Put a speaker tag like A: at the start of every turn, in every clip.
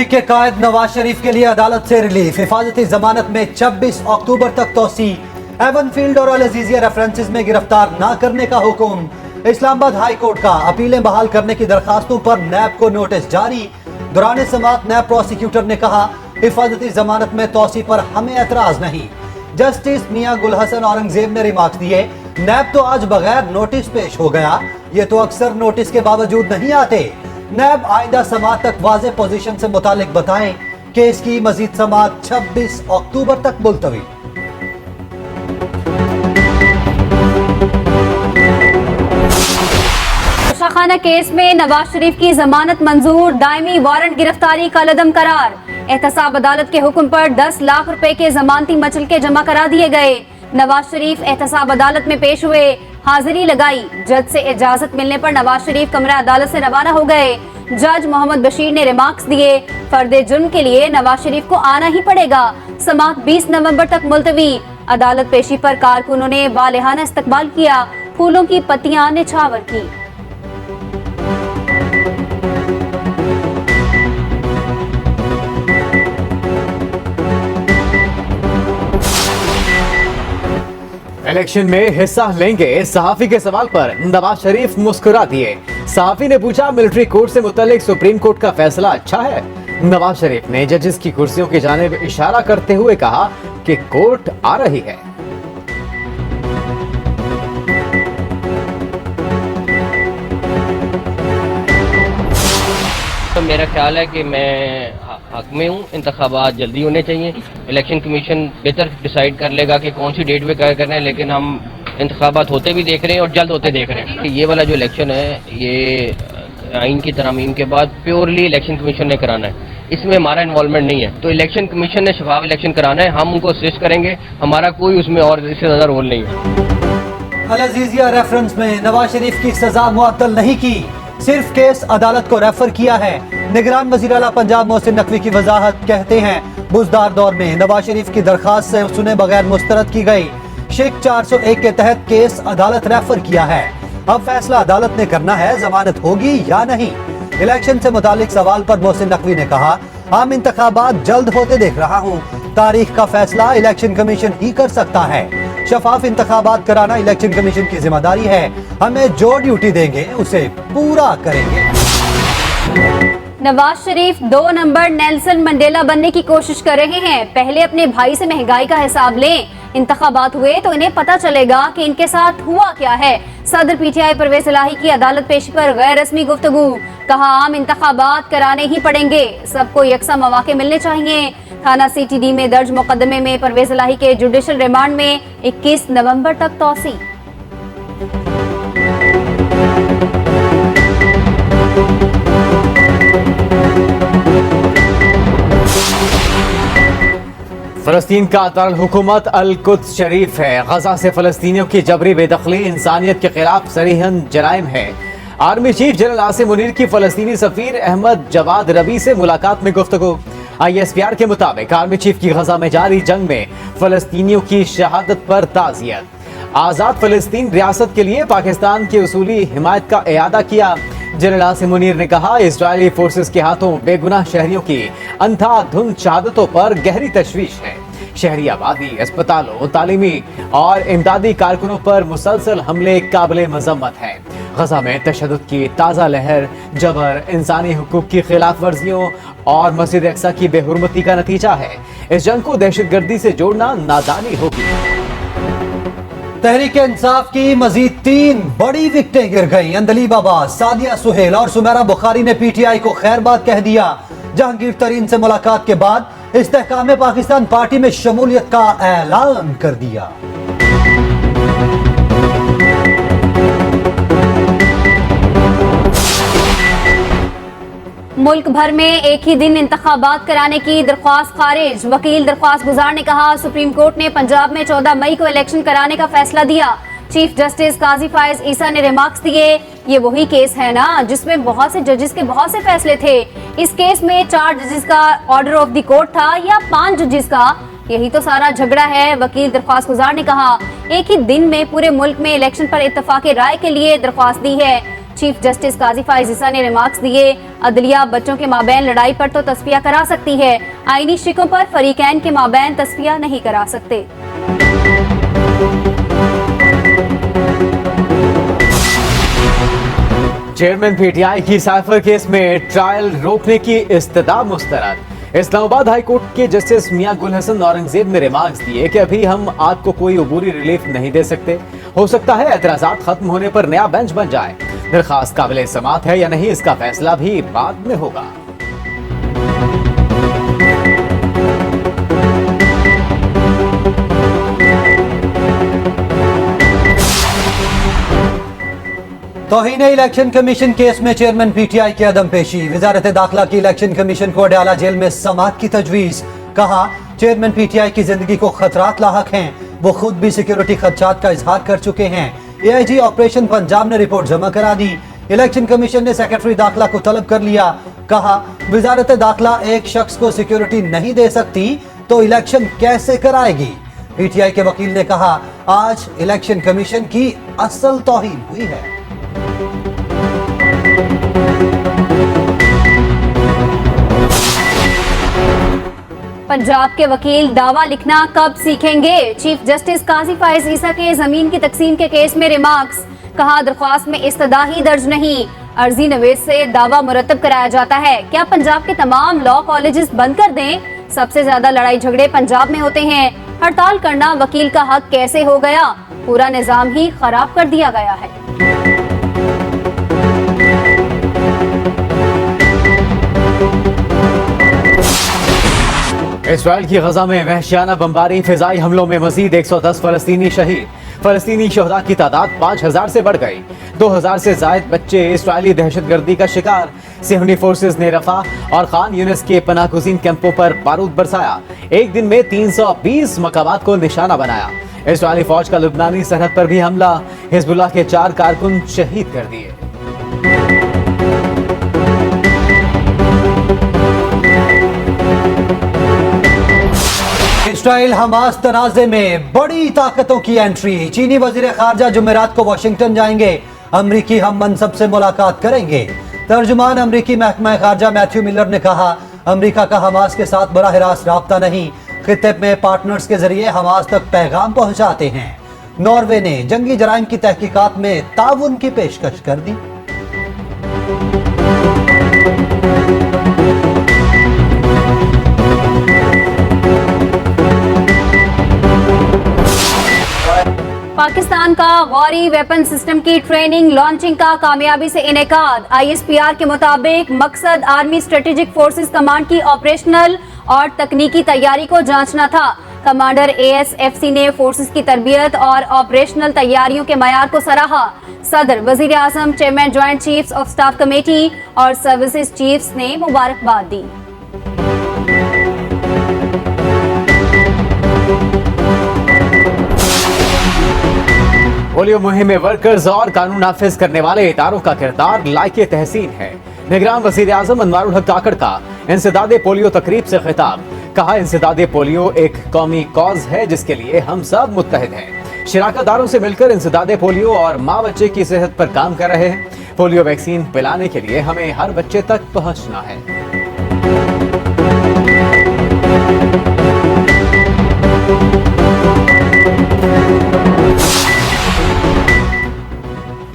A: तहरीक के कायद नवाज शरीफ के लिए अदालत से रिलीफ, हिफाजती जमानत में 26 अक्टूबर तक तोसी, एवनफील्ड और अल अजीजिया रेफरेंसेस में गिरफ्तार न करने का हुक्म। इस्लामाबाद हाई कोर्ट का अपीलें बहाल करने की दरखास्तों पर नैब को नोटिस जारी। दौरान समाअत नैब प्रोसिक्यूटर ने कहा, हिफाजती जमानत में तोसी पर हमें एतराज नहीं। जस्टिस मियां गुल हसन औरंगजेब ने रिमार्क दिए, नैब तो आज बगैर नोटिस पेश हो गया, ये तो अक्सर नोटिस के बावजूद नहीं आते। नैब आइंदा समाअत तक वाज़ेह पोजीशन से मुतालिक बताएं। केस की मजीद समाअत 26 अक्टूबर तक मुलतवी।
B: खाना केस में नवाज शरीफ की जमानत मंजूर, दायमी वारंट गिरफ्तारी का लदम करार। एहतसाब अदालत के हुक्म पर 10 लाख रुपए के जमानती मचलके जमा करा दिए गए। नवाज शरीफ एहतसाब अदालत में पेश हुए, हाजिरी लगाई। जज से इजाजत मिलने पर नवाज शरीफ कमरा अदालत से रवाना हो गए। जज मोहम्मद बशीर ने रिमार्क्स दिए, फर्दे जुर्म के लिए नवाज शरीफ को आना ही पड़ेगा। समाअत 20 नवंबर तक मुलतवी। अदालत पेशी पर कारकुनों ने वालिहाना इस्तकबाल किया, फूलों की पत्तियां निछावर की।
C: इलेक्शन में हिस्सा लेंगे, सहाफी के सवाल पर नवाज शरीफ मुस्कुरा दिए। सहाफी ने पूछा, मिलिट्री कोर्ट से मुतालिक सुप्रीम कोर्ट का फैसला अच्छा है। नवाज शरीफ ने जजेस की कुर्सियों की जानिब इशारा करते हुए कहा कि कोर्ट आ रही है।
D: तो मेरा ख्याल है कि मैं हक में हूँ, इंतखाबात जल्दी होने चाहिए। इलेक्शन कमीशन बेहतर डिसाइड कर लेगा कि कौन सी डेट पे क्या करना है, लेकिन हम इंतखाबात होते भी देख रहे हैं और जल्द होते देख रहे हैं। ये वाला जो इलेक्शन है, ये आइन की तरमीम के बाद प्योरली इलेक्शन कमीशन ने कराना है, इसमें हमारा इन्वॉल्वमेंट नहीं है। तो इलेक्शन कमीशन ने शफाफ इलेक्शन कराना है, हम उनको असिस्ट करेंगे, हमारा कोई उसमें और इससे ज़्यादा रोल नहीं है।
A: अल अजीजिया रेफरेंस में नवाज शरीफ की सजा मुअत्तल नहीं की, सिर्फ केस अदालत को रेफर किया है। निगरान वज़ीर आला पंजाब मोहसिन नकवी की वजाहत, कहते हैं बुजदार दौर में नवाज शरीफ की दरखास्त से सुने बगैर मुस्तरद की गई। शिक 401 के तहत केस अदालत रेफर किया है, अब फैसला अदालत ने करना है जमानत होगी या नहीं। इलेक्शन से मुतालिक सवाल पर मोहसिन नकवी ने कहा, आम इंतखाबात जल्द होते देख रहा हूँ, तारीख का फैसला इलेक्शन कमीशन ही कर सकता है। शफाफ इंतखाबात कराना इलेक्शन कमीशन की जिम्मेदारी है, हमें जो ड्यूटी देंगे उसे पूरा करेंगे।
B: Nawaz Sharif 2 number Nelson Mandela बनने की कोशिश कर रहे हैं। पहले अपने भाई से महंगाई का हिसाब लें, इंतखाबात हुए तो इन्हें पता चलेगा कि इनके साथ हुआ क्या है। सदर पीटीआई परवेज इलाही की अदालत पेशी पर गैर रस्मी गुफ्तगू, कहा आम इंतखाबात कराने ही पड़ेंगे, सबको यकसा मौके मिलने चाहिए। थाना सीटीडी में दर्ज मुकदमे में परवेज इलाही के जुडिशल रिमांड में 21 नवंबर तक तौसी।
C: फलस्तीन का दारुल हुकूमत अल कुद्स शरीफ है। गजा से फलस्तीनियों की जबरी बेदखली इंसानियत के खिलाफ सरीहन जराइम है। Army chief general Asim Munir की फलस्तीनी सफीर अहमद जवाद रबी से मुलाकात में गुफ्तगू। ISPR के मुताबिक आर्मी चीफ की गजा में जारी जंग में फलस्तीनियों की शहादत पर ताज़ियत। आज़ाद फलस्तीन रियासत के लिए पाकिस्तान की उसूली हिमायत का इयादा किया। जनरल आसिम मुनीर ने कहा, इजरायली फोर्सेस के हाथों बेगुनाह शहरियों की अंधाधुंध शहादतों पर गहरी तशवीश है। शहरी आबादी, अस्पतालों, तालीमी और इमदादी कारकुनों पर मुसलसल हमले काबिल मजम्मत है। गजा में तशद्दुद की ताज़ा लहर जबर, इंसानी हुकूक की खिलाफ वर्जियों और मस्जिद अक्सा की बेहुरमती का नतीजा है। इस जंग को दहशतगर्दी से जोड़ना नादानी होगी।
A: तहरीक इंसाफ की मजीद 3 बड़ी विकेटें गिर गईं। अंदलीब अब्बास, सादिया सुहेल और सुमेरा बुखारी ने PTI को खैरबाद कह दिया। जहांगीर तरीन से मुलाकात के बाद इस्तेहकाम पाकिस्तान पार्टी में शमूलियत का ऐलान कर दिया।
B: मुल्क भर में एक ही दिन इंतखाबात कराने की दरख्वास्त खारिज। वकील दरख्वास्त गुजार ने कहा, सुप्रीम कोर्ट ने पंजाब में 14 मई को इलेक्शन कराने का फैसला दिया। चीफ जस्टिस काजी फायज ईसा ने रिमार्क्स दिए, ये वही केस है ना जिसमें बहुत से जजेस के बहुत से फैसले थे। इस केस में 4 जजेस का ऑर्डर ऑफ द कोर्ट था या 5 जजेस का, यही तो सारा झगड़ा है। वकील दरख्वास्त गुजार ने कहा, एक ही दिन में पूरे मुल्क में इलेक्शन पर इत्तफाक राय के लिए दरख्वास्त दी है। चीफ जस्टिस काजी फाइज ईसा ने रिमार्क्स दिए। अदलिया बच्चों के माबैन लड़ाई पर तो तस्फिया करा सकती है, आईनी शिकों पर फरीकैन के माबैन तस्फिया नहीं करा सकते।
C: चेयरमैन पीटीआई की साइफर केस में ट्रायल रोकने की इस्तदा मुस्तरद। इस्लामाबाद हाई कोर्ट के जस्टिस मियां गुल हसन औरंगजेब ने रिमार्क्स दिए कि अभी हम आपको कोई अबूरी रिलीफ नहीं दे सकते। हो सकता है एतराजात खत्म होने पर नया बेंच बन जाए। दरखास्त काबिल समात है या नहीं, इसका फैसला भी बाद में होगा।
A: तौहीन इलेक्शन कमीशन केस में चेयरमैन पीटीआई की अदम पेशी। वजारत दाखिला की इलेक्शन कमीशन को अडयाला जेल में समाअत की तजवीज। कहा, चेयरमैन पीटीआई की जिंदगी को खतरात लाहक हैं, वो खुद भी सिक्योरिटी खदशात का इजहार कर चुके हैं। एआईजी ऑपरेशन पंजाब ने रिपोर्ट जमा करा दी। इलेक्शन कमीशन ने सेक्रेटरी दाखिला को तलब कर लिया। कहा, वजारत दाखिला एक शख्स को सिक्योरिटी नहीं दे सकती तो इलेक्शन कैसे कराएगी। पीटीआई के वकील ने कहा, आज इलेक्शन कमीशन की असल तौहीन हुई है।
B: पंजाब के वकील दावा लिखना कब सीखेंगे। चीफ जस्टिस काजी फाइज ईसा के जमीन की तकसीम के केस में रिमार्क्स। कहा, दरख्वास्त में इस्तदाही दर्ज नहीं, अर्जी नवेश से दावा मुरतब कराया जाता है। क्या पंजाब के तमाम लॉ कॉलेजेस बंद कर दें? सबसे ज्यादा लड़ाई झगड़े पंजाब में होते हैं। हड़ताल करना वकील का हक कैसे हो गया? पूरा निजाम ही खराब कर दिया गया है।
C: इसराइल की गजा में वहशियाना बमबारी, फिजाई हमलों में मजीद 110 फलस्तीनी शहीद। फलस्तीनी शहदा की तादाद 5000 से बढ़ गई। 2000 से जायद बच्चे इसराइली दहशतगर्दी का शिकार। सिहनी फोर्सेज ने रफा और खान यूनिस के पनाहगुज़ीन कैंपों पर बारूद बरसाया। एक दिन में 320 मकामात को निशाना बनाया। इसराइली फौज का लुबनानी सरहद पर भी हमला, हिजबुल्लाह के 4 कारकुन शहीद कर दिए।
A: इसराइल हमास तनाज़े में बड़ी ताकतों की एंट्री। चीनी वजीर खारजा जुमेरात को वाशिंगटन जाएंगे। अमरीकी हम मनसब से मुलाकात करेंगे। तर्जुमान अमरीकी महकमा खारजा मैथ्यू मिलर ने कहा, अमरीका का हमास के साथ बराह रास्त राब्ता नहीं, खित्ते में पार्टनर्स के जरिए हमास तक पैगाम पहुंचाते हैं। नॉर्वे ने जंगी जराइम की तहकीकात में ताउन की पेशकश कर दी।
B: पाकिस्तान का गौरी वेपन सिस्टम की ट्रेनिंग लॉन्चिंग का कामयाबी से इनेकाद। आईएसपीआर के मुताबिक मकसद आर्मी स्ट्रेटेजिक फोर्सेस कमांड की ऑपरेशनल और तकनीकी तैयारी को जांचना था। कमांडर एएसएफसी ने फोर्सेस की तरबियत और ऑपरेशनल तैयारियों के मयार को सराहा। सदर, वजीर आजम, chairman joint chiefs of staff committee और सर्विसेज चीफ्स ने मुबारकबाद दी।
C: पोलियो मुहिम में वर्कर्स और कानून नाफिज करने वाले इदारों का किरदार लायके तहसीन है। निगरान वजीर आजम अनवारुल हक काकड़ का इंसदादे पोलियो तकरीब से खिताब। कहा, इंसदादे पोलियो एक कौमी कॉज है जिसके लिए हम सब मुत्तहिद हैं। शिराकतदारों से मिलकर इंसदादे पोलियो और माँ बच्चे की सेहत पर काम कर रहे हैं। पोलियो वैक्सीन पिलाने के लिए हमें हर बच्चे तक पहुँचना है।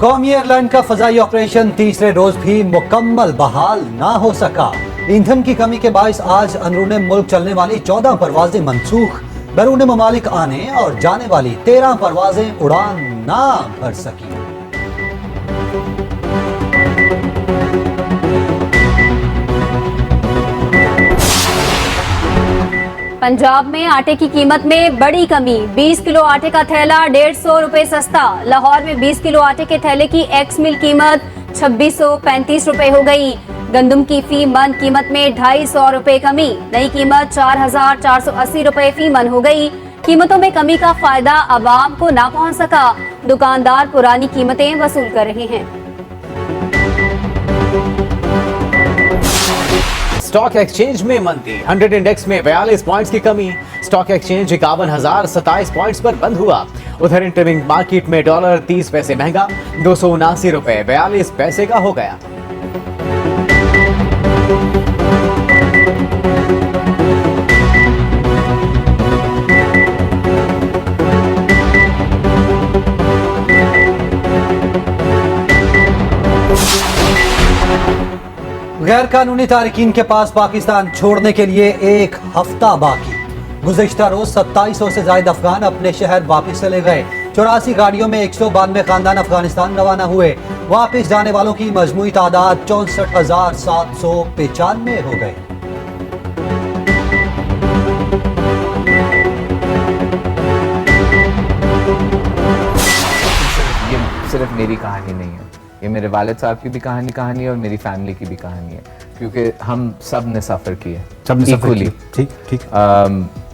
A: कौमी एयरलाइन का फजाई ऑपरेशन तीसरे रोज भी मुकम्मल बहाल ना हो सका। ईंधन की कमी के बायस आज अंदरूने मुल्क चलने वाली 14 परवाजें मनसूख। बैरून ममालिक आने और जाने वाली 13 परवाजें उड़ान ना भर सकी।
B: पंजाब में आटे की कीमत में बड़ी कमी। 20 किलो आटे का थैला 150 रुपए सस्ता। लाहौर में 20 किलो आटे के थैले की एक्स मिल कीमत 2635 रुपए हो गई। गंदम की फी मन कीमत में 250 रुपए कमी। नई कीमत 4480 रुपए फी मन हो गई। कीमतों में कमी का फायदा आवाम को ना पहुंच सका। दुकानदार पुरानी कीमतें वसूल कर रहे हैं।
C: स्टॉक एक्सचेंज में मंदी, 100 इंडेक्स में 42 पॉइंट्स की कमी। स्टॉक एक्सचेंज 51,027 पॉइंट्स पर बंद हुआ। उधर इंटरबैंक मार्केट में डॉलर 30 पैसे महंगा 279 रुपए 42 पैसे का हो गया।
A: गैर कानूनी तारकीन के पास पाकिस्तान छोड़ने के लिए एक हफ्ता बाकी। गुज़िश्ता रोज 2700 से ज्यादा अफगान अपने शहर वापस चले गए। 84 गाड़ियों में 192 खानदान अफगानिस्तान रवाना हुए। वापस जाने वालों की मजमूई तादाद 64,795 हो गई।
E: ये सिर्फ मेरी कहानी नहीं है, ये मेरे वालिद साहब की भी कहानी है और मेरी फैमिली की भी कहानी है, क्योंकि हम सब ने सफ़र किया,
A: सबने सफर
E: equally।
A: किया। ठीक ठीक।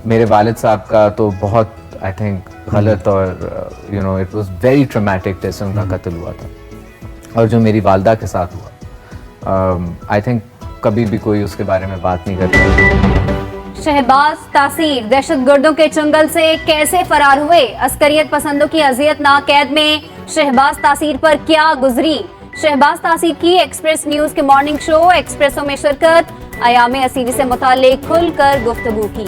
E: मेरे वालिद साहब का तो बहुत आई थिंक गलत और you know it was very traumatic जैसे उनका कत्ल हुआ था, और जो मेरी वालदा के साथ हुआ आई थिंक कभी भी कोई उसके बारे में बात नहीं करता।
B: शहबाज तासीर दहशतगर्दों के चंगल से कैसे फरार हुए? अस्करियत पसंदों की अजियतनाक कैद में शहबाज तासीर पर क्या गुजरी? शहबाज तासीर की एक्सप्रेस न्यूज के मॉर्निंग शो एक्सप्रेसो में शिरकत, अयाम असीरी से मुताल्लिक खुलकर गुफ्तगू की।